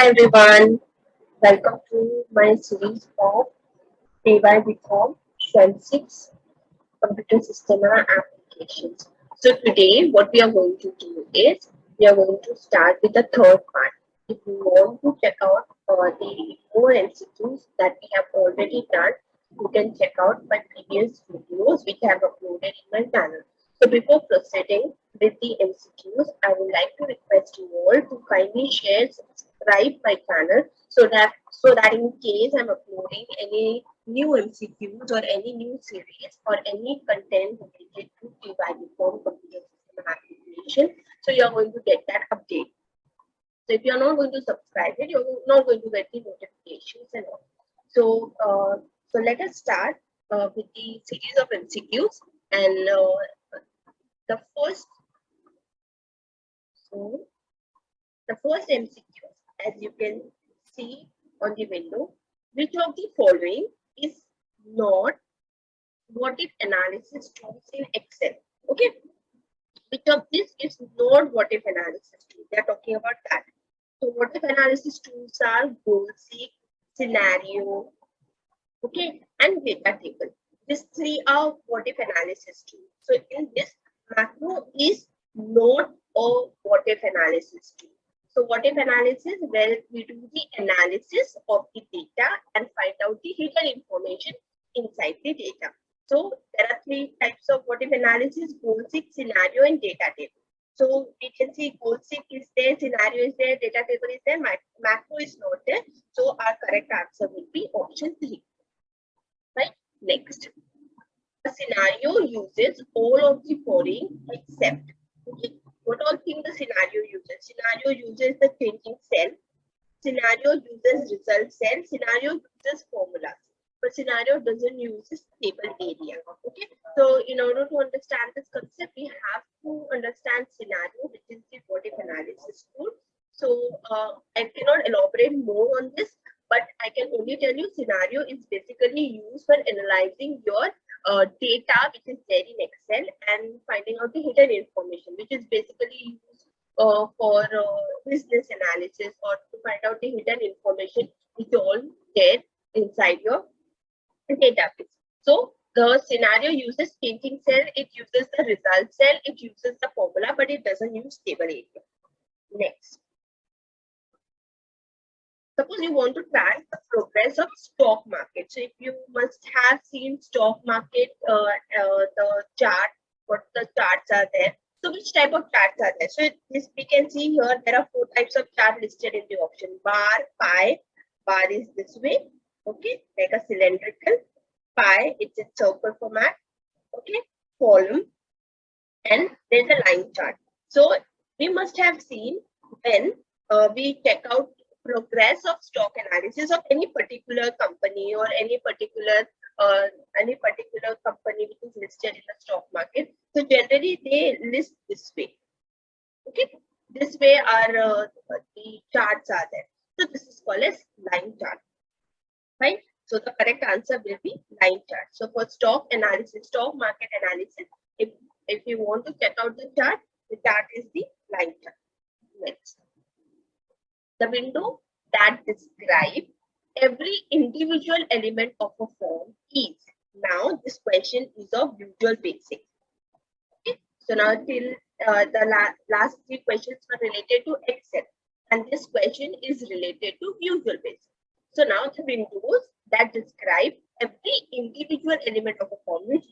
everyone, welcome to my series of TYBCOM SEM 6 Computer System and Applications. So today what we are going to do is we are going to start with the third part. If you want to check out the more MCQs that we have already done, you can check out my previous videos which I have uploaded in my channel. So before proceeding with the MCQs, I would like to request you all to kindly share, subscribe my channel so that in case I'm uploading any new MCQs or any new series or any content related to TYBCOM computer system application, so you're going to get that update. So if you're not going to subscribe it, you're not going to get the notifications and all. So let us start with the series of MCQs and the first MCQ, as you can see on the window, which of the following is not what if analysis tools in Excel? Okay, which of this is not what if analysis tool? They are talking about that. So what if analysis tools are goal seek, scenario, okay, and data table. These three are what if analysis tools. So in this, macro is not a what if analysis tool. So what if analysis, where we do the analysis of the data and find out the hidden information inside the data. So there are three types of what if analysis: goal seek, scenario, and data table. So we can see goal seek is there, scenario is there, data table is there, macro is not there. So our correct answer will be option 3. Right? Next. A scenario uses all of the following except. Okay. What all things the scenario uses? Scenario uses the changing cell. Scenario uses result cell. Scenario uses formulas. But scenario doesn't use stable area. Okay. So in order to understand this concept, we have to understand scenario, which is the what if analysis tool. So I cannot elaborate more on this, but I can only tell you scenario is basically used for analyzing your data which is there in Excel and finding out the hidden information, which is basically used for business analysis or to find out the hidden information which all there inside your database. So the scenario uses changing cell, it uses the result cell, it uses the formula, but it doesn't use table area. Next. Suppose you want to track the progress of stock market. So if you must have seen stock market, the chart, what the charts are there. So which type of charts are there? So this we can see here, there are 4 types of chart listed in the option. Bar, pie, bar is this way, okay, like a cylindrical. Pie, it's a circle format, okay, column, and there's a line chart. So we must have seen when we check out progress of stock analysis of any particular company or any particular company which is listed in the stock market. So generally they list this way. Okay, this way are the charts are there. So this is called as line chart. Right. So the correct answer will be line chart. So for stock analysis, stock market analysis, if you want to check out the chart is the line chart. Next. The window that describes every individual element of a form is. Now this question is of Visual Basic. Okay. So now till the last 3 questions were related to Excel, and this question is related to Visual Basic. So now the windows that describe every individual element of a form, which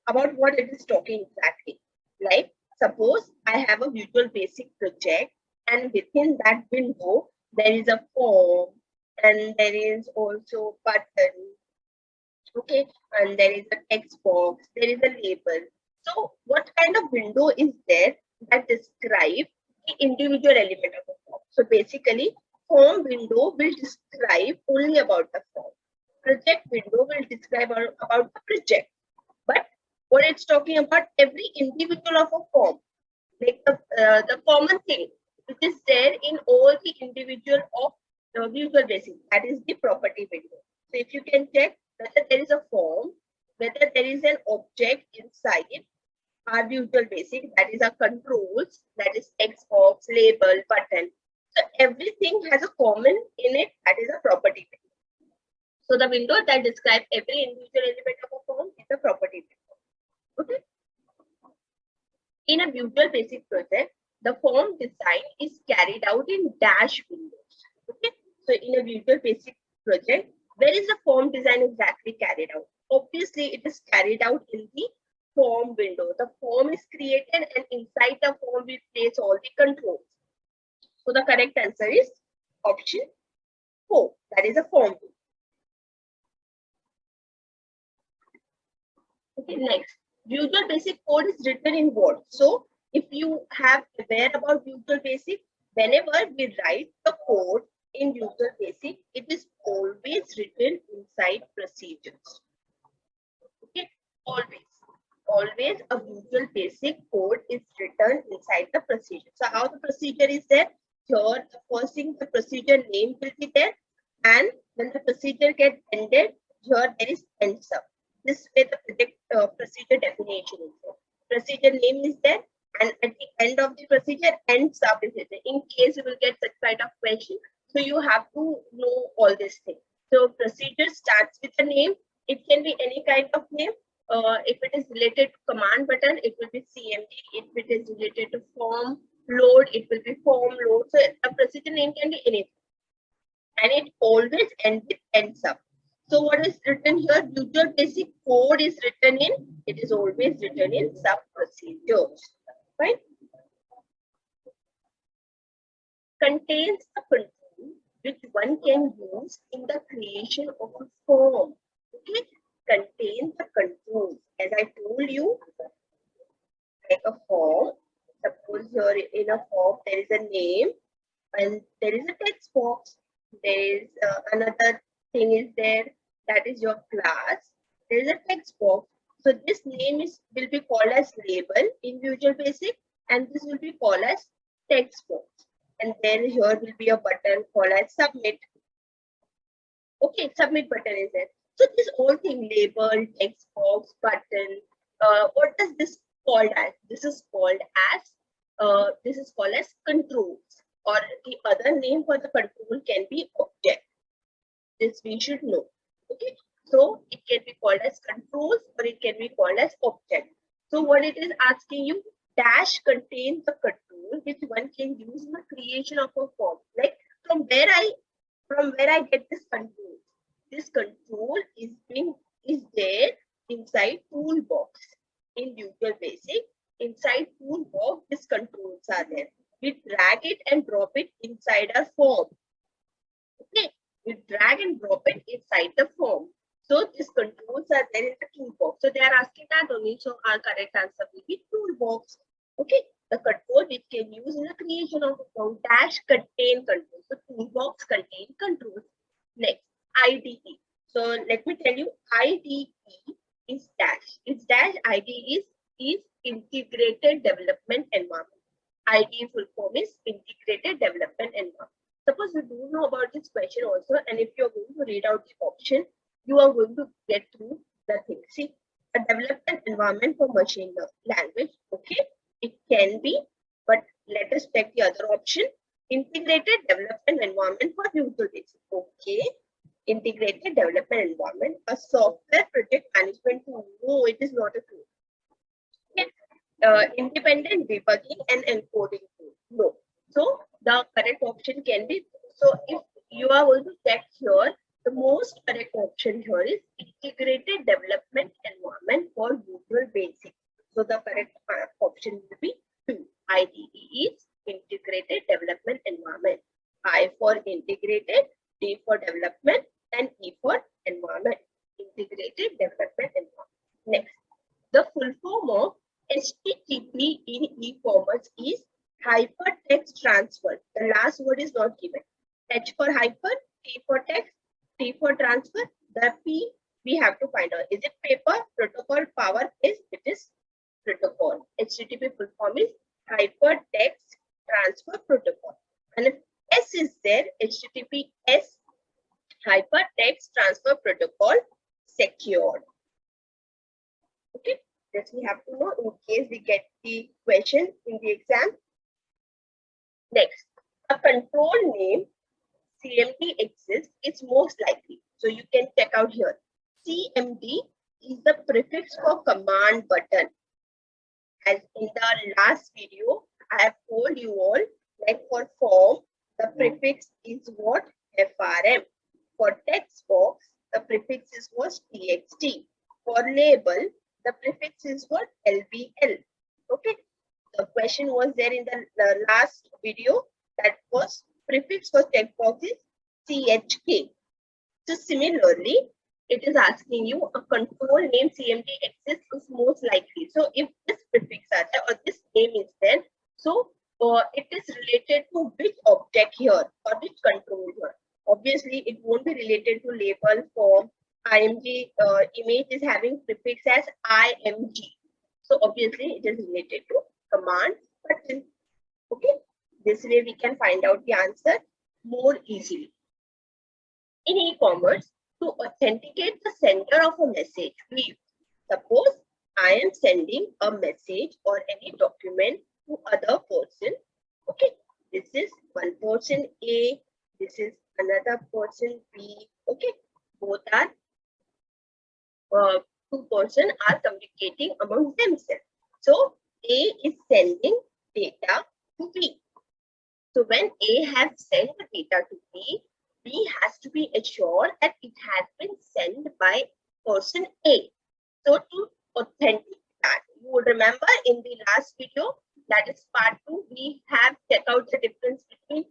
about what it is talking exactly. Like suppose I have a Visual Basic project, and within that window there is a form and there is also button, okay, and there is a text box, there is a label. So what kind of window is there that describes the individual element of a form? So basically form window will describe only about the form. Project window will describe about the project. But what it's talking about, every individual of a form, like the common thing which is there in all the individual of the Visual Basic, that is the property window. So if you can check whether there is a form, whether there is an object inside our Visual Basic, that is our controls, that is text box, label, button. So everything has a common in it, that is a property window. So the window that describes every individual element of a form is a property window. Okay. In a Visual Basic project, the form design is carried out in dash windows. Okay. So in a Visual Basic project, where is the form design exactly carried out? Obviously, it is carried out in the form window. The form is created and inside the form we place all the controls. So the correct answer is option 4. That is a form window. Okay, next. Visual Basic code is written in Word. So if you have aware about Visual Basic, whenever we write the code in Visual Basic, it is always written inside procedures. Okay, always a Visual Basic code is written inside the procedure. So how the procedure is there? Here, the first thing, the procedure name will be there, and when the procedure gets ended, here there is end sub. This way the procedure definition is there. Procedure name is there, and at the end of the procedure, end sub is there. In case you will get such kind of question, so you have to know all these things. So procedure starts with a name. It can be any kind of name. If it is related to command button, it will be CMD. If it is related to form load, it will be form load. So a procedure name can be anything. And it always ends with end sub. So what is written here? Visual Basic code is written in, it is always written in sub procedures. Right? Contains a control which one can use in the creation of a form. Okay? Contains the controls. As I told you, like a form. Suppose here in a form there is a name and there is a text box. There is another thing is there, that is your class. There is a text box. So this name will be called as label in Visual Basic, and this will be called as text box. And then here will be a button called as submit. Okay, submit button is there. So this whole thing, label, text box, button, what does this called as? This is called as controls, or the other name for the control can be object. This we should know. Okay, so it can be called as controls or it can be called as object. So what it is asking you, dash contains the control which one can use in the creation of a form. Like from where I get this control. This control is there inside toolbox in Visual Basic. Inside toolbox, these controls are there. We drag it and drop it inside our form. Okay, we drag and drop it inside the form. So these controls are there in the toolbox. So they are asking that only. So our correct answer will be toolbox. Okay, the control which can use in the creation of a form. Dash contain controls. So toolbox contain controls. Next, IDE. So let me tell you, IDE is dash. Its dash IDE is integrated development environment. IDE full form is integrated development environment. Suppose you do know about this question also, and if you're going to read out the option, you are going to get through the thing. See, a development environment for machine language. Okay, it can be, but let us check the other option. Integrated development environment for Visual Basic. Okay, integrated development environment, a software project management tool. No, it is not a tool. Okay. Independent debugging and encoding tool. No. So the correct option can be, so if you are going to check here, the most correct option here is integrated development environment for Visual Basic. So the correct option will be 2. IDE is integrated development environment. I for integrated, D for development, and E for environment. Integrated development environment. Next, the full form of HTTP in e-commerce is hypertext transfer. The last word is not given. H for hyper, T for text, T for transfer. The P we have to find out. Is it paper, protocol, power? It is protocol. HTTP full form is hypertext transfer protocol. And if S is there, HTTPS, hypertext transfer protocol, secured. Okay, this we have to know in case we get the question in the exam. Next, a control name CMD exists is most likely. So you can check out here. CMD is the prefix for command button. As in the last video, I have told you all, like for form, the prefix is what? FRM. For text box, the prefix is what? TXT. For label, the prefix is what? LBL. Okay. The question was there in the last video, that was prefix for text box is CHK. So similarly, it is asking you a control name CMD exists is most likely. So if this prefix are there or this name is there, so it is related to which object here or which control here. Obviously, it won't be related to label, form. IMG image is having prefix as IMG. So obviously, it is related to command button. Okay, this way we can find out the answer more easily. In e-commerce, to authenticate the sender of a message, we suppose I am sending a message or any document to other person. Okay, this is one person A, this is another person B. Okay, both are two persons are communicating among themselves. So A is sending data to B. So when A has sent the data to B, B has to be assured that it has been sent by person A. So to authenticate that, you would remember in the last video, that is part 2, we have checked out the difference between,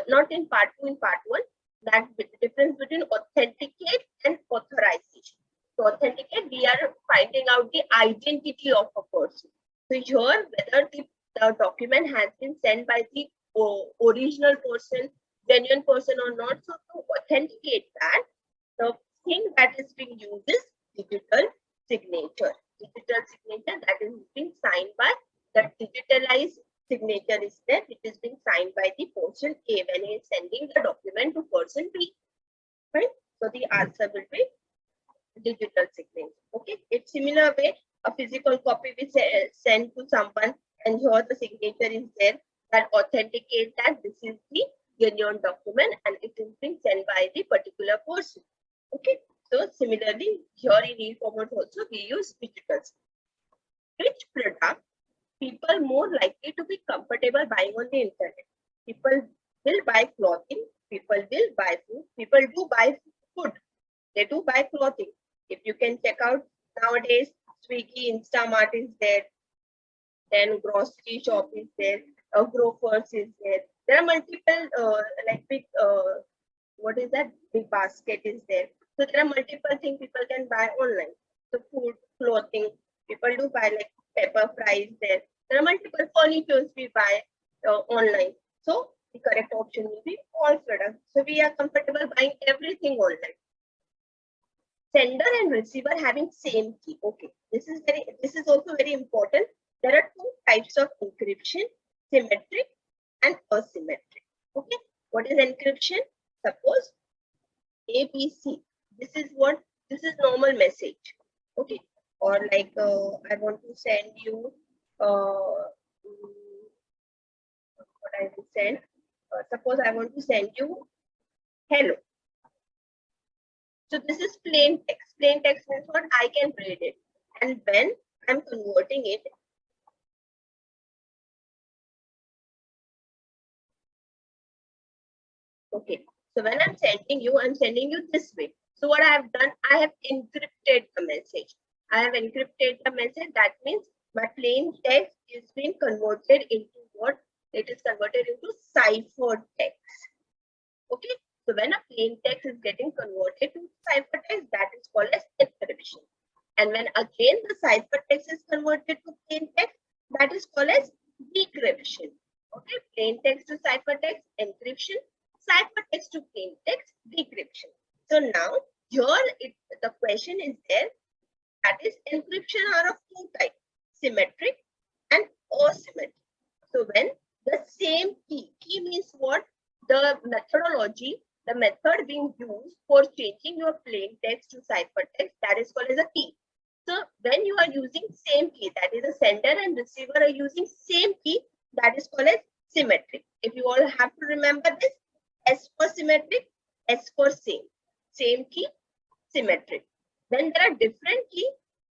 not in part 2, in part 1, that the difference between authenticate and authorization. To authenticate, we are finding out the identity of a person. So here, whether the document has been sent by the original person, genuine person or not. So to authenticate that, the thing that is being used is digital signature. Digital signature that is being signed by the digitalized signature is there, which is being signed by the person A when he is sending the document to person B. Right? So the answer will be digital signature. Okay, it's similar way a physical copy we send to someone, and here the signature is there that authenticate that this is the genuine document and it is being sent by the particular person. Okay, so similarly here in e-commerce also we use digital. Which product people more likely to be comfortable buying on the internet? People will buy clothing, people will buy food, people do buy food, they do buy clothing. If you can check out nowadays, Swiggy, Instamart is there, then grocery shop is there, Grofers is there. There are multiple like big what is that? Big basket is there. So there are multiple things people can buy online. So food, clothing, people do buy like pepper fries there. There are multiple furnitures we buy online. So the correct option will be all products. So we are comfortable buying everything online. Sender and receiver having same key. Okay, this is also very important. There are two types of encryption, symmetric and asymmetric. Okay, what is encryption? Suppose ABC. This is normal message. Okay, or like I want to send you what I will send. Suppose I want to send you hello. So this is plain text. Plain text means what? I can read it. And when I'm converting it, okay. So when I'm sending you this way. So what I have done, I have encrypted the message. I have encrypted the message. That means my plain text is being converted into what? It is converted into cipher text. Okay. So when a plain text is getting converted to cipher text, that is called as encryption. And when again the cipher text is converted to plain text, that is called as decryption. Okay, plain text to cipher text, encryption, cipher text to plain text, decryption. So now here the question is there, that is encryption are of two types, symmetric and asymmetric. So when the same key means what? The methodology, the method being used for changing your plain text to cipher text, that is called as a key. So when you are using same key, that is the sender and receiver are using same key, that is called as symmetric. If you all have to remember this, S for symmetric, S for same. Same key, symmetric. When there are different key,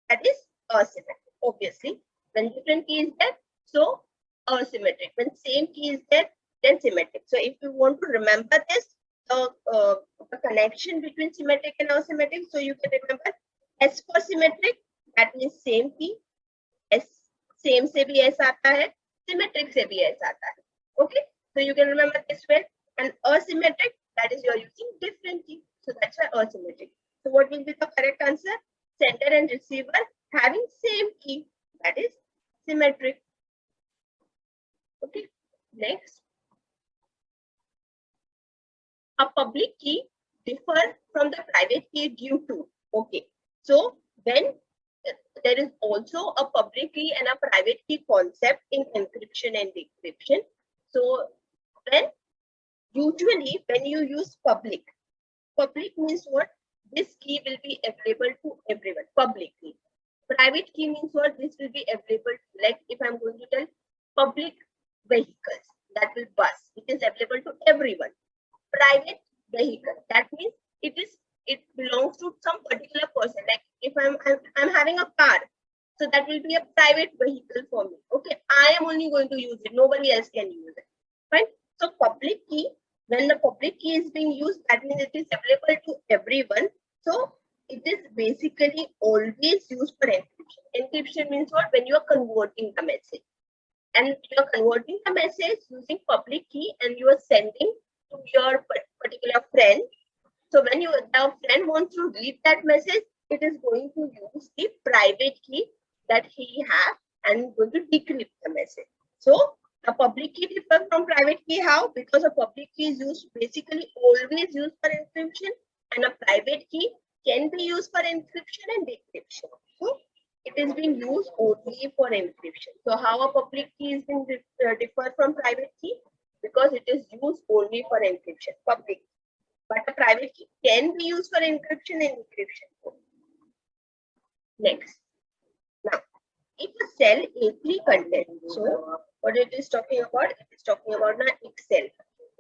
that is asymmetric. Obviously, when different key is there, so asymmetric. When same key is there, then symmetric. So if you want to remember this, the connection between symmetric and asymmetric, so you can remember S for symmetric, that means same key. S same से भी S आता है, symmetric से भी S आता है. Okay, so you can remember this way. And asymmetric, that is you are using different key, so that's why asymmetric. So what will be the correct answer? Sender and receiver having same key, that is symmetric. Okay, next. A public key differs from the private key due to. Okay, so when there is also a public key and a private key concept in encryption and decryption. So usually when you use public means what? This key will be available to everyone. Public key. Private key means what? This will be available. Like if I'm going to tell public vehicles, that will bus. It is available to everyone. Private vehicle, that means it belongs to some particular person. Like if I'm having a car, so that will be a private vehicle for me. Okay, I am only going to use it. Nobody else can use it. Right? So public key, when the public key is being used, that means it is available to everyone. So it is basically always used for encryption. Encryption means what? When you are converting the message. And you are converting the message using public key and you are sending to your particular friend. So when the friend wants to read that message, it is going to use the private key that he has and going to decrypt the message. So a public key differs from private key. How? Because a public key is used basically always used for encryption, and a private key can be used for encryption and decryption. So it is being used only for encryption. So how a public key is being differ from private key? Because it is used only for encryption, public. But a private key can be used for encryption and decryption. Next. Now, if a cell A3 content, so what it is talking about? It is talking about an Excel.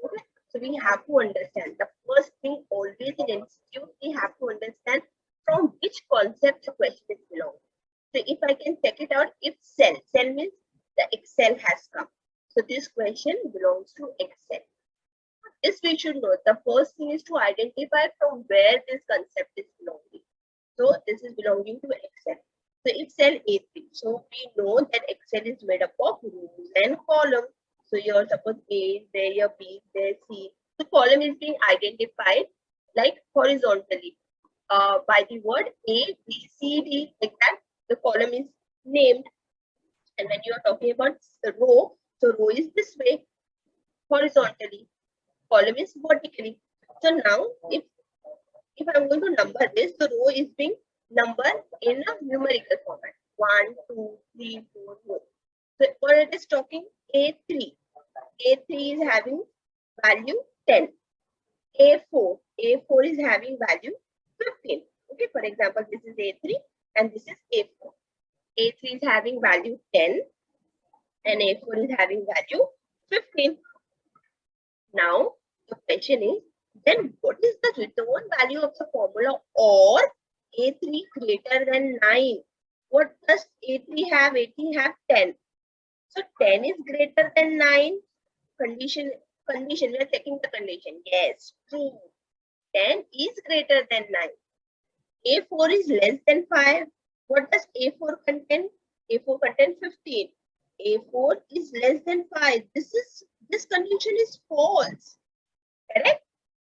Okay? So we have to understand the first thing always in MCQ, we have to understand from which concept the question is belonging. So if I can check it out, if cell means the Excel has come. So this question belongs to Excel. This we should know. The first thing is to identify from where this concept is belonging. So this is belonging to Excel. So if cell A3, so we know that Excel is made up of rows and columns. So here suppose A is there, here B is there, C. The column is being identified like horizontally by the word A, B, C, D, like that. The column is named. And when you are talking about the row, so row is this way, horizontally. Column is vertically. So now, if I'm going to number this, the row is being numbered in a numerical format. 1, 2, 3, 4, 4. So what it is talking, A3. A3 is having value 10. A4 is having value 15. Okay, for example, this is A3 and this is A4. A3 is having value 10 and A4 is having value 15. Now, the question is, then what is the return value of the formula or A3 greater than 9? What does A3 have? A3 have 10. So 10 is greater than 9. Condition, we are checking the condition. Yes, true. 10 is greater than 9. A4 is less than 5. What does A4 contain? A4 contains 15. A4 is less than 5. This condition is false. Correct?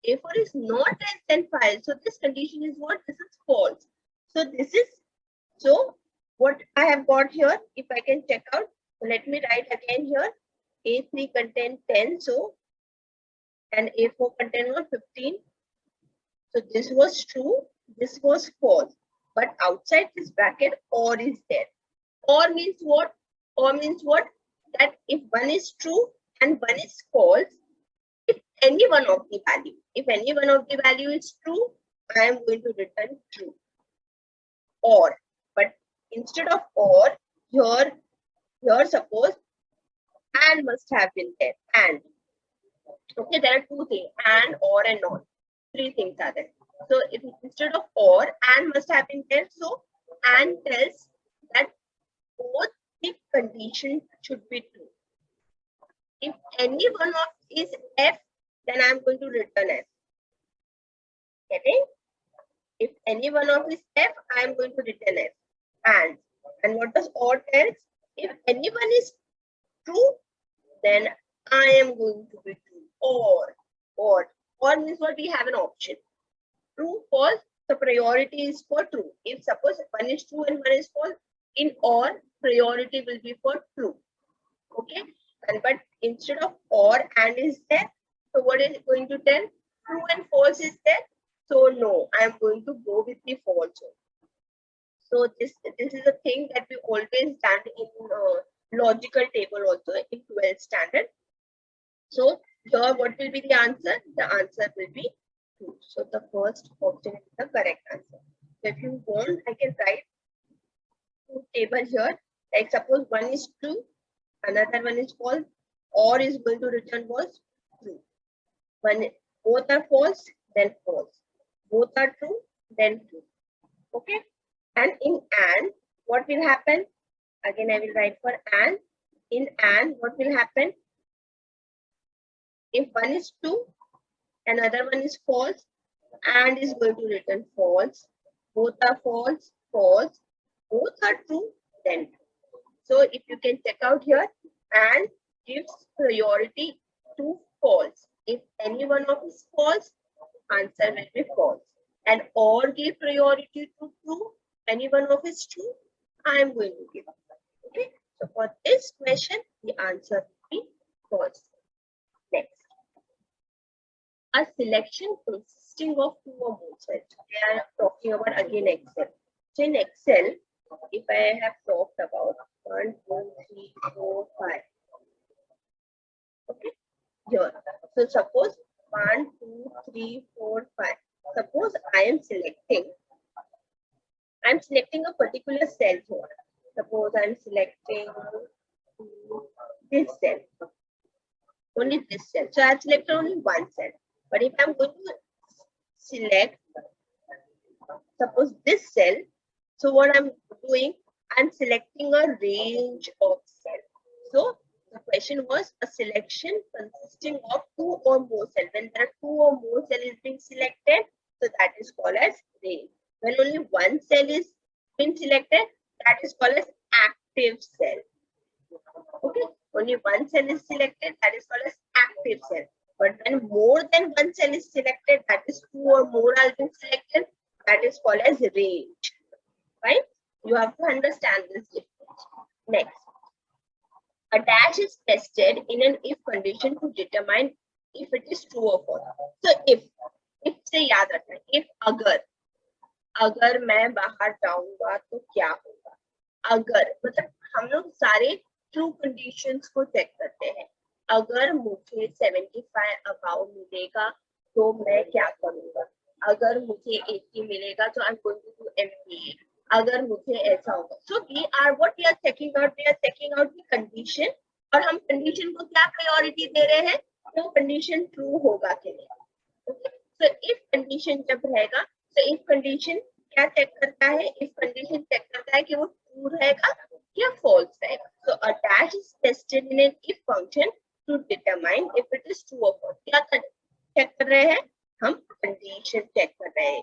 A4 is not less than 5. So this condition is what? This is false. So what I have got here, if I can check out, so let me write again here. A3 contains 10. So and A4 contains 15. So this was true. This was false. But outside this bracket, or is there. Or means what? Or means what? That if one is true and one is false, if any one of the value is true, I am going to return true. Or, but instead of or, here suppose and must have been there. And okay, there are two things, and, or, and not. Three things are there. So instead of or, and must have been there. So and tells that both the conditions should be true. If any one of is F, then I'm going to return F. Getting? If any one of is F, I am going to return F. And what does or tells? If anyone is true, then I am going to be true. Or means what? We have an option. True, false. The priority is for true. If suppose one is true and one is false, in or priority will be for true. Okay. But instead of or and is there, so what is it going to tell? True and false is there. So no, I am going to go with the false. So this is a thing that we always done in logical table also in 12th standard. So here what will be the answer? The answer will be 2. So the first option is the correct answer. So if you want, I can write two tables here. Like suppose one is true, another one is false, or is going to return was true. When both are false, then false. Both are true, then true. Okay. And in and, what will happen? Again, I will write for and. In and, what will happen? If one is true, another one is false, and is going to return false. Both are false, false. Both are true, then true. So if you can check out here, and gives priority to false. If any one of is false, answer will be false. And or give priority to true. Any one of is true, I am going to give. Okay. So for this question, the answer will be false. Next. A selection consisting of two or more cells. We are talking about again Excel. So in Excel, if I have talked about 1, 2, 3, 4, 5. Okay. Here. So suppose 1, 2, 3, 4, 5. Suppose I am selecting a particular cell here. Suppose I'm selecting this cell. Only this cell. So I've selected only one cell. But if I'm going to select, suppose this cell, so what I'm doing, I'm selecting a range of cells. So the question was a selection consisting of two or more cells. When there are two or more cells is being selected, so that is called as range. When only one cell is being selected, that is called as active cell. Okay, only one cell is selected, that is called as active cell. But when more than one cell is selected, that is two or more are being selected, that is called as range. Right? You have to understand this difference. Next, a dash is tested in an if condition to determine if it is true or false. So if से याद रखना, if अगर मैं बाहर जाऊंगा तो क्या होगा. अगर मतलब हम लोग सारे ट्रू कंडीशंस को चेक करते हैं. अगर मुझे 75 अबाव मिलेगा तो मैं क्या करूंगा. अगर मुझे 80 मिलेगा तो I am going to do MBA. अगर मुझे ऐसा होगा. So we are checking out the condition, और हम कंडीशन को क्या प्रायोरिटी दे रहे हैं, तो कंडीशन ट्रू होगा कि नहीं. ओके. सो इफ कंडीशन जब रहेगा, तो इफ कंडीशन क्या चेक करता है, इफ कंडीशन चेक करता है कि वो ट्रू रहेगा या फॉल्स रहेगा. So a dash is tested in an if function to determine if it is true और फॉल्स. क्या चेक कर रहे हैं, हम कंडीशन चेक कर रहे हैं.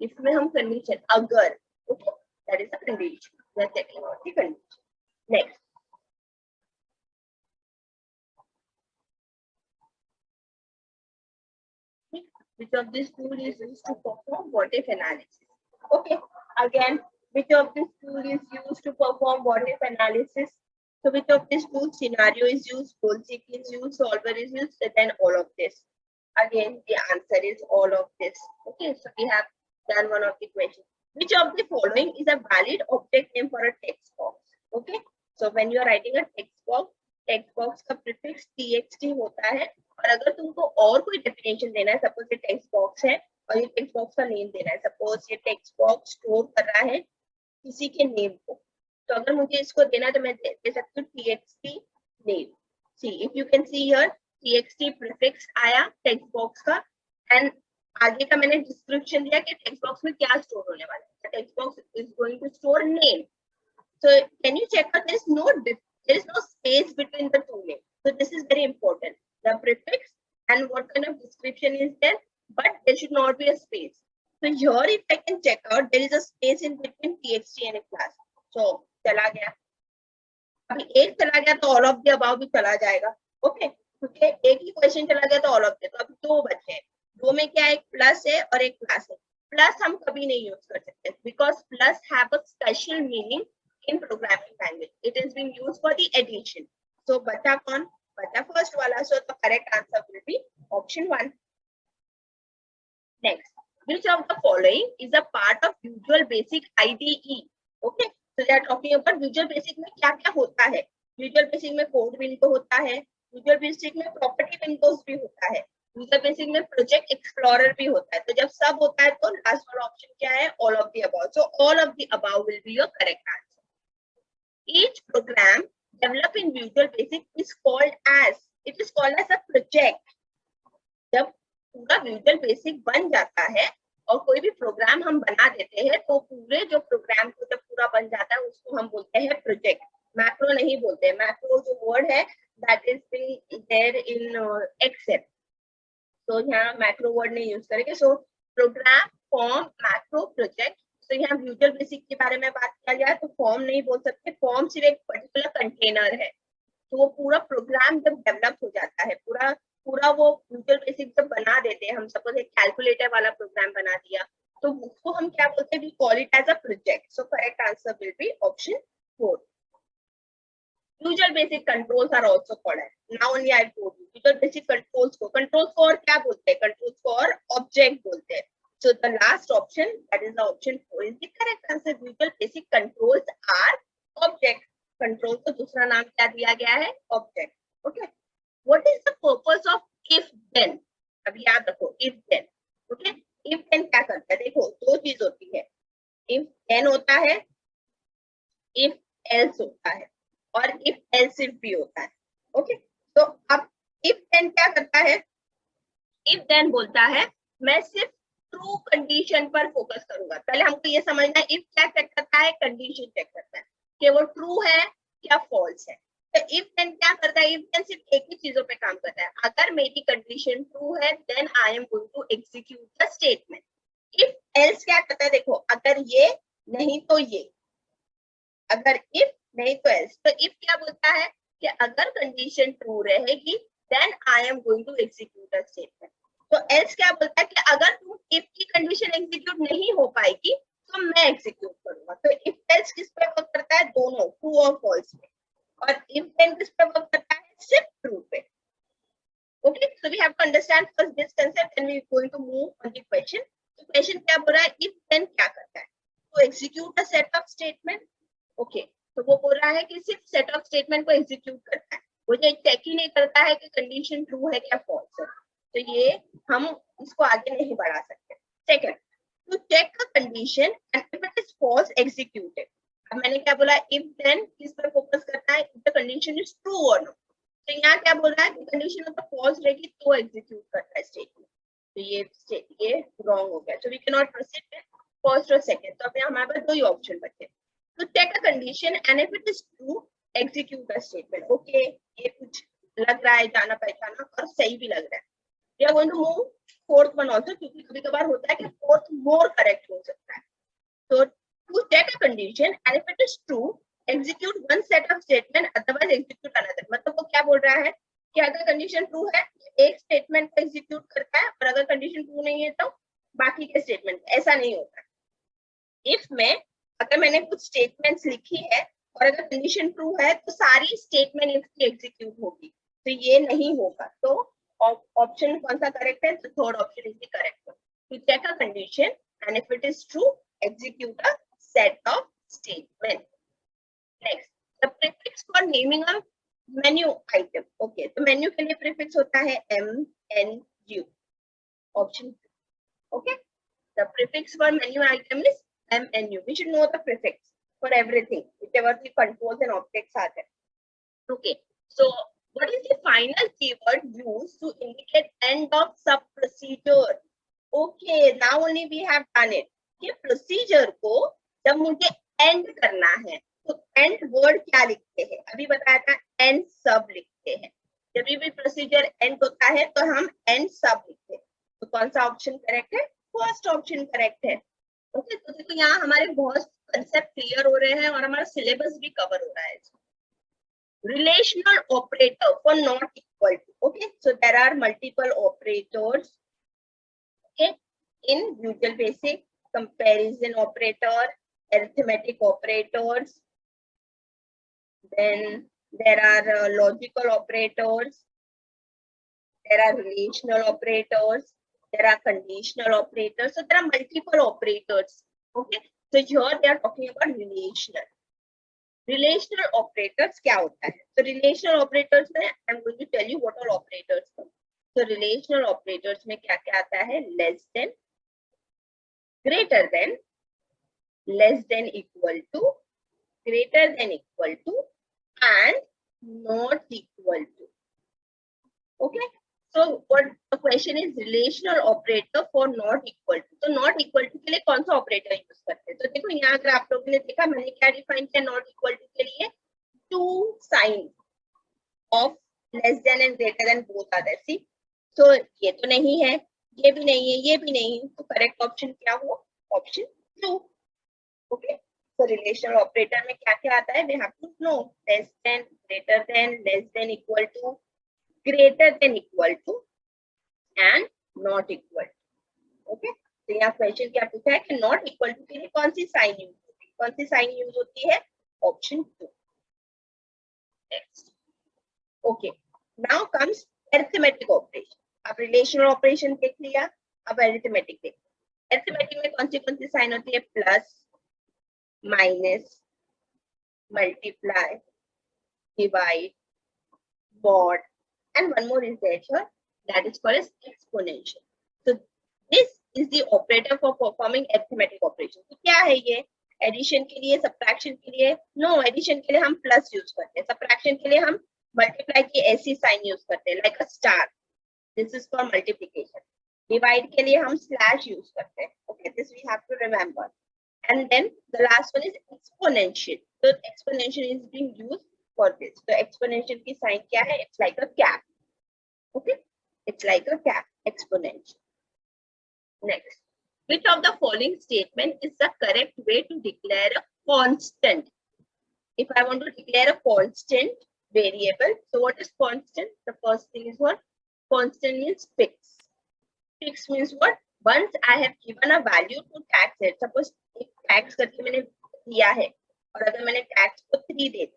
इसमें हम कंडीशन अगर, okay, that is the condition, we are checking out the condition. Next, which of these tool is used to perform what if analysis. Okay, again, which of these tool is used to perform what if analysis. So which of these tools, scenario is used, goal seek is used, solver is used, and then all of this. Again, the answer is all of this. Okay, so we have done one of the questions. Which of the following is a valid object name for a text box? Okay, so when you are writing a text box का prefix txt होता है, और अगर तुमको और कोई definition देना है, सपोज ये टेक्स्ट बॉक्स है और ये टेक्स्ट बॉक्स का नेम देना है, सपोज ये टेक्स्ट बॉक्स स्टोर कर रहा है किसी के नेम को, तो अगर मुझे इसको देना है तो मैं दे सकती हूँ txt name. See, if you can see here, txt prefix आया टेक्स्ट बॉक्स का, एंड आगे का मैंने डिस्क्रिप्शन दिया कि टेक्स्ट बॉक्स में क्या स्टोर होने वाला है. Text box is going to store name. So can you check that there is no space between the two names. So this is very important. The prefix and what kind of description is there, but there should not be a space. So here if I can check out, there is a space in between txt and a class. So चला गया. अभी एक चला गया तो all of the above भी चला जाएगा. Okay. क्योंकि एक ही क्वेश्चन चला गया तो all of the. तो अभी दो बचे हैं. दो में क्या एक प्लस है और एक क्लास है. प्लस हम कभी नहीं यूज कर सकते because plus have a special meaning in programming language. It is being used for the addition. So bata kaun? Bata first wala. So the correct answer will be option 1. Next, which of the following is a part of Visual Basic IDE? Okay, so they are talking about Visual Basic में क्या क्या होता है. Visual Basic में code window होता है. Visual Basic में property windows भी होता है. Visual Basic में project explorer भी होता है. तो जब सब होता है तो last वाला option क्या है? All of the above. So all of the above will be your correct answer. Each program developed in Visual Basic is called as, it is called as a project. जब पूरा Visual Basic बन जाता है और कोई भी programme हम बना देते हैं तो पूरे जो प्रोग्राम को जब पूरा बन जाता है उसको हम बोलते हैं प्रोजेक्ट. मैक्रो नहीं बोलते. मैक्रो जो वर्ड है that is being there in Excel. तो यहाँ मैक्रो वर्ड नहीं यूज करेंगे. सो प्रोग्राम, फॉर्म, मैक्रो, प्रोजेक्ट. तो यहाँ विजुअल बेसिक के बारे में बात किया गया तो फॉर्म नहीं बोल सकते. फॉर्म सिर्फ एक पर्टिकुलर कंटेनर है. तो वो पूरा प्रोग्राम जब डेवलप हो जाता है, पूरा वो विजुअल बेसिक जब बना देते हैं, हम सपोज एक कैलकुलेटर वाला प्रोग्राम बना दिया तो उसको हम क्या बोलते हैं? We call it as a project. So correct answer will be option 4. Visual Basic controls are also called. Now only I told you. Visual Basic controls को और क्या बोलते हैं? Controls को और object बोलते हैं. So the last option, that is the option 4, is the correct answer. Visual Basic controls are object. Control को दूसरा नाम क्या दिया गया है? Object. Okay. What is the purpose of if then? अब याद रखो if then. Okay. If then क्या करता है? देखो दो चीज होती है. If then होता है, if else होता है, और if else if भी होता है. ओके. तो अब if then क्या करता है? if then बोलता है मैं सिर्फ ट्रू कंडीशन पर फोकस करूंगा. पहले हमको ये समझना है if क्या चेक करता है? कंडीशन चेक करता है कि वो ट्रू है या फॉल्स है. तो if then क्या करता है? if then सिर्फ एक ही चीजों पे काम करता है. अगर मेरी कंडीशन ट्रू है then I am going to execute the statement. if else क्या करता है? देखो अगर ये नहीं तो ये, अगर if नहीं तो else. तो if क्या बोलता है कि अगर कंडीशन ट्रू रहेगी then I am going to execute a statement. तो else क्या बोलता है कि अगर तुम if की कंडीशन एग्जीक्यूट नहीं हो पाएगी तो मैं एग्जीक्यूट करूंगा. तो if else किस पे वर्क करता है? दोनों, ट्रू और फॉल्स पे. और if then किस पे वर्क करता है? सिर्फ ट्रू पे. Okay, so we have to understand first this concept and we are going to move on the question. तो क्वेश्चन क्या बोल रहा है? if then क्या करता है? तो execute a set of statement. Okay, तो वो बोल रहा है कि सिर्फ सेट ऑफ स्टेटमेंट को एग्जीक्यूट करता है. वो ये चेक ही नहीं करता है कि कंडीशन ट्रू है क्या फॉल्स है. तो ये हम इसको आगे नहीं बढ़ा सकते. Second, to check a condition and if it is false execute it. अब मैंने क्या बोला? इफ देन किस पर फोकस करता है? If the condition is true और नॉट. तो यहाँ क्या बोल रहा है कि कंडीशन अगर फॉल्स रहेगी तो एग्जीक्यूट करता है स्टेटमेंट. तो ये रॉन्ग हो गया. So we can not proceed with first और सेकंड. तो अब हमारे पास दो ही ऑप्शन बचे. To check a condition and if it is true, execute a statement. Okay, ये कुछ लग रहा है जाना पहचाना और सही भी लग रहा है. We are going to move fourth one also, क्योंकि कभी कभार होता है कि fourth more correct हो सकता है. So to check a condition and if it is true, execute one set of statement, otherwise execute another. मतलब वो क्या बोल रहा है कि अगर कंडीशन ट्रू है एक स्टेटमेंट को एग्जीक्यूट करता है और अगर कंडीशन ट्रू नहीं है तो बाकी के स्टेटमेंट. ऐसा नहीं होता. इफ में अगर मैंने कुछ स्टेटमेंट्स लिखी है और अगर कंडीशन ट्रू है तो सारी स्टेटमेंट इसकी एग्जीक्यूट होगी. तो ये नहीं होगा. तो ऑप्शन कौन सा करेक्ट है? तो third option is the correct one. To check a condition and if it is true execute a set of statement. Next, the prefix for naming a menu item. Okay, तो menu के लिए prefix होता है MNU. Option. Okay, the prefix for menu item is MNU. We should know the prefix for everything, whichever the controls and objects are there. Okay, so What is the final keyword used to indicate end of sub procedure? Okay, now only we have done it. कि procedure को जब मुझे end करना है तो end word क्या लिखते हैं? अभी बताया था end sub लिखते हैं. जब भी procedure end होता है तो हम end sub लिखते हैं. तो कौन सा ऑप्शन करेक्ट है? फर्स्ट ऑप्शन करेक्ट है. ओके, तो देखो यहाँ हमारे बहुत कंसेप्ट क्लियर हो रहे हैं और हमारा सिलेबस भी कवर हो रहा है. Relational operator for not equal to. Okay, so there are multiple operators. Okay, in Visual Basic, comparison operator, arithmetic operators. Then there are logical operators. There are relational operators. There are conditional operators. So there are multiple operators. Okay, so here they are talking about relational. Relational operators क्या होता है? So relational operators में I'm going to tell you what are operators. So relational operators में क्या क्या आता है? Less than, greater than, less than equal to, greater than equal to, and not equal to. Okay. So what the question is, relational operator for not equal to. तो not equal to के लिए कौन सा operator use करते हैं? तो देखो यहाँ अगर आप लोगों ने देखा मैंने क्या डिफाइन किया not equal to के लिए, two signs of less than and greater than both are there. See, so ये तो नहीं है, ये भी नहीं है, ये भी नहीं, तो करेक्ट ऑप्शन क्या हुआ? Option 2. Okay, so relational operator में क्या क्या आता है? We have to know less than, greater than, less than equal to, greater than equal to, and not equal to. Okay, तो यहाँ क्वेश्चन क्या पूछा है कि नॉट इक्वल टू के लिए कौन सी साइन यूज होती है? कौन सी साइन यूज होती है? Option 2. Next. Okay, now comes arithmetic operation. अब रिलेशनल ऑपरेशन देख लिया, अब अरिथमेटिक देख. अरिथमेटिक में कौन सी साइन होती है? Plus, minus, multiply, divide, mod, and one more is there here, that is called as exponential. So this is the operator for performing arithmetic operation. तो क्या है ये? एडिशन के लिए, सब्ट्रैक्शन के लिए? नो, एडिशन के लिए हम प्लस यूज करते हैं, सब्ट्रैक्शन के लिए हम मल्टीप्लाई की ऐसी साइन यूज करते हैं like a star. This is for multiplication. Divide के लिए हम स्लैश यूज करते हैं. Okay, this we have to remember. And then the last one is exponential. तो exponential is being used for this. So exponential की sign क्या है? It's like a cap. Okay, it's like a cap. Exponential. Next, which of the following statement is the correct way to declare a constant? If I want to declare a constant variable, so what is constant? The first thing is what? Constant means fixed. Fixed means what? Once I have given a value to tax it. Suppose एक tax करके मैंने दिया है और अगर मैंने tax को 3 दे दिया,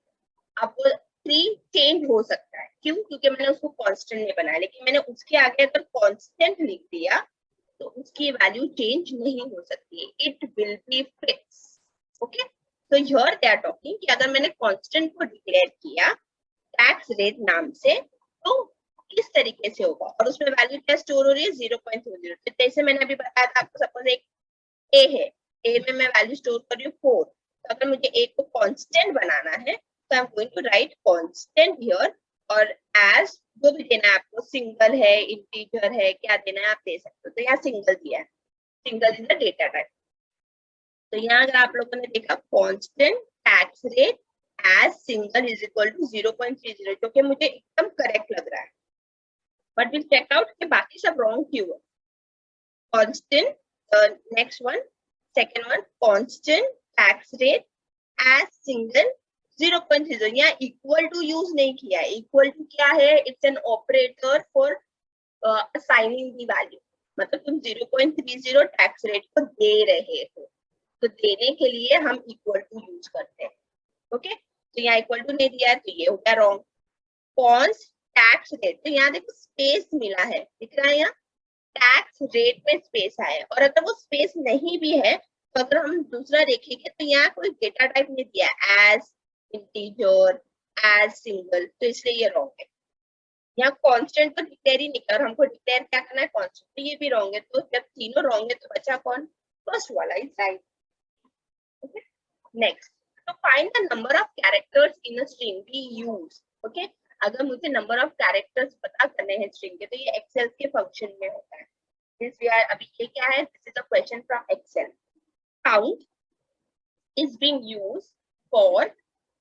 अब वो 3 चेंज हो सकता है. क्यों? क्योंकि मैंने उसको कांस्टेंट नहीं बनाया, लेकिन मैंने उसके आगे अगर कांस्टेंट लिख दिया तो उसकी वैल्यू चेंज नहीं हो सकती है. It will be fix. Okay, तो हियर दे आर टॉकिंग कि अगर मैंने कांस्टेंट को डिक्लेयर किया टैक्स रेट नाम से तो किस तरीके से होगा, और उसमें वैल्यू क्या स्टोर हो रही है? 0.20. तो जैसे मैंने अभी बताया था आपको, सपोज एक ए है, ए में मैं वैल्यू स्टोर कर रही हूँ 4. तो अगर मुझे ए को कांस्टेंट बनाना है तो I'm going to write constant here, और as जो भी देना है आपको, सिंगल है, इंटीजर है, क्या देना है आप दे सकते हो. तो यहाँ सिंगल दिया है, single is the data type. तो यहाँ अगर आप लोगों ने देखा constant tax rate as single is equal to 0.30, जो कि मुझे एकदम करेक्ट लग रहा है. बट विल चेक आउट कि बाकी सब रॉन्ग क्यों है. constant, next one, second one, constant tax rate as single 0.30. यहाँ इक्वल टू यूज नहीं किया है. इक्वल टू क्या है? It's an operator for assigning the value. मतलब तुम 0.30 टैक्स रेट को दे रहे हो, तो देने के लिए हम इक्वल टू यूज करते हैं. ओके, तो यहाँ इक्वल टू नहीं दिया है तो ये हो गया रॉन्ग. कॉन्स टैक्स रेट, तो यहाँ देखो स्पेस मिला है, दिख रहा है यहाँ टैक्स रेट में स्पेस आया है. और अगर वो स्पेस नहीं भी है तो अगर हम दूसरा देखेंगे तो यहाँ कोई डेटा टाइप नहीं दिया एज इंटीजर, एज सिंगल, तो इसलिए ये रॉन्ग है. यहाँ कांस्टेंट तो डिक्लेयर ही नहीं कर, हमको डिक्लेयर क्या करना है? कांस्टेंट. तो ये भी रॉन्ग है. तो जब तीनों रॉन्ग है तो बचा कौन? फर्स्ट वाला is right. Next, to find the number of characters in a string we use. Okay, अगर मुझे नंबर ऑफ कैरेक्टर्स पता करने हैं स्ट्रिंग के, तो ये एक्सेल के फंक्शन में होता है। अभी ये क्या है? This is a question from Excel. Count is being used for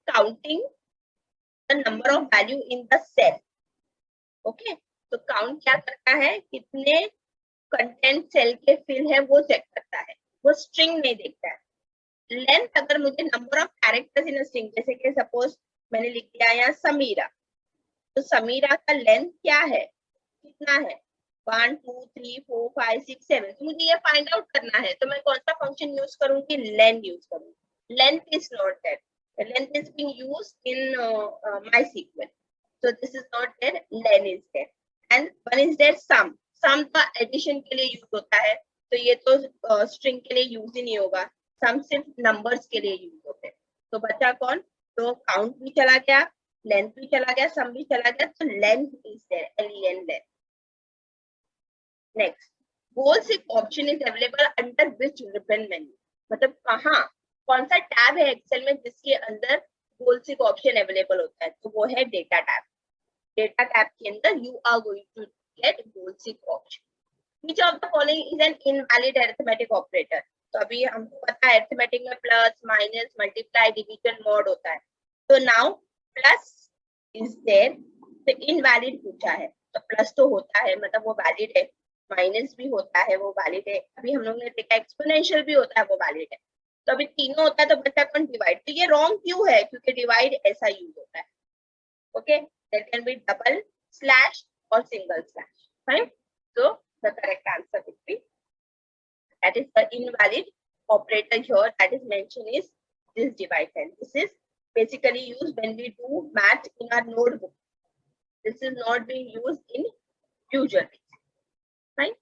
counting the number of value in the cell. Okay, तो काउंट क्या करता है? कितने कंटेंट सेल के फिल है वो चेक करता है, वो स्ट्रिंग नहीं देखता है. लेंथ, अगर मुझे number of characters in string, जैसे कि सपोज मैंने लिख दिया यहाँ समीरा, तो समीरा का लेंथ क्या है, कितना है? 1 2 3 4 5 6 7. तो मुझे ये फाइंड आउट करना है, तो मैं कौन सा फंक्शन यूज करूंगी? लेंथ यूज करूंगी. Length is not there. The length is being used in MySQL. So this is not there. Len is there. And one is there sum. Sum का addition के लिए use होता है. तो ये तो string के लिए use ही नहीं होगा. Sum सिर्फ numbers के लिए use होते हैं. तो बचा कौन? तो count भी चला गया, length भी चला गया, sum भी चला गया. तो len is there. Len, len. Next, goal seek option is available under which ribbon menu? मतलब कहाँ, कौन सा टैब है एक्सेल में जिसके अंदर गोल सीक ऑप्शन अवेलेबल होता है? तो वो है डेटा टैब. डेटा टैब के अंदर you are going to get goal seek option. Which of the following is an invalid arithmetic operator? तो अभी हमको पता है अरिथमेटिक में plus, minus, multiply, division, mod होता है. तो नाउ प्लस इज देयर, तो इनवैलिड पूछा है, तो प्लस तो होता है मतलब वो वैलिड है, माइनस भी होता है वो वैलिड है, अभी हम लोग ने देखा एक्सपोनेंशियल भी होता है वो वैलिड है. तो अभी तीनों होता है, तो बच्चा कौन? डिवाइड. तो ये रॉन्ग क्यों है? क्योंकि डिवाइड ऐसा यूज होता है. Okay, there can be double slash और single slash. Fine. So the correct answer would be, that is the invalid operator here that is mentioned is this divide. And this is basically used when we do math in our notebook. This is not being used in usual. Fine.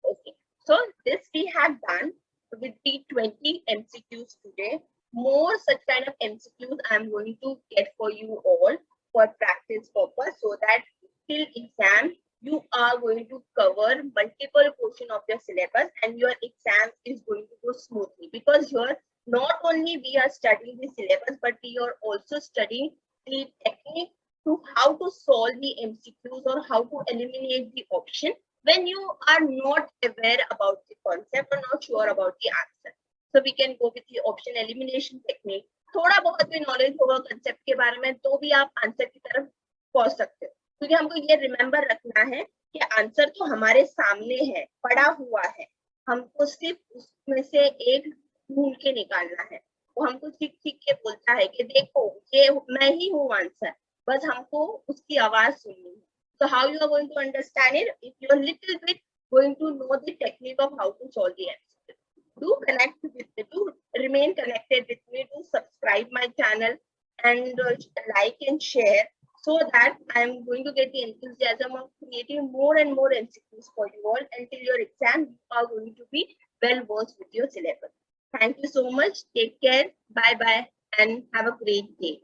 Okay. So this we have done with the 20 MCQs today. More such kind of MCQs I am going to get for you all for practice purpose, so that till exam you are going to cover multiple portion of your syllabus and your exam is going to go smoothly. Because here not only we are studying the syllabus, but we are also studying the technique to how to solve the MCQs or how to eliminate the option when you are not aware about the concept or not sure about the answer. So we can go with the option elimination technique. थोड़ा बहुत भी knowledge होगा concept के बारे में तो भी आप आंसर की तरफ पहुंच सकते हो, क्योंकि हमको ये रिमेम्बर रखना है कि आंसर तो हमारे सामने है, पड़ा हुआ है, हमको सिर्फ उसमें से एक ढूंढ के निकालना है. वो हमको सीख सीख के बोलता है कि देखो ये मैं ही हूँ आंसर, बस हमको उसकी आवाज सुननी है. So how you are going to understand it? If you are little bit going to know the technique of how to solve the MCQ. Do connect with me, do remain connected with me, do subscribe my channel and like and share, so that I am going to get the enthusiasm of creating more and more MCQs for you all until your exam you are going to be well versed with your syllabus. Thank you so much. Take care. Bye bye and have a great day.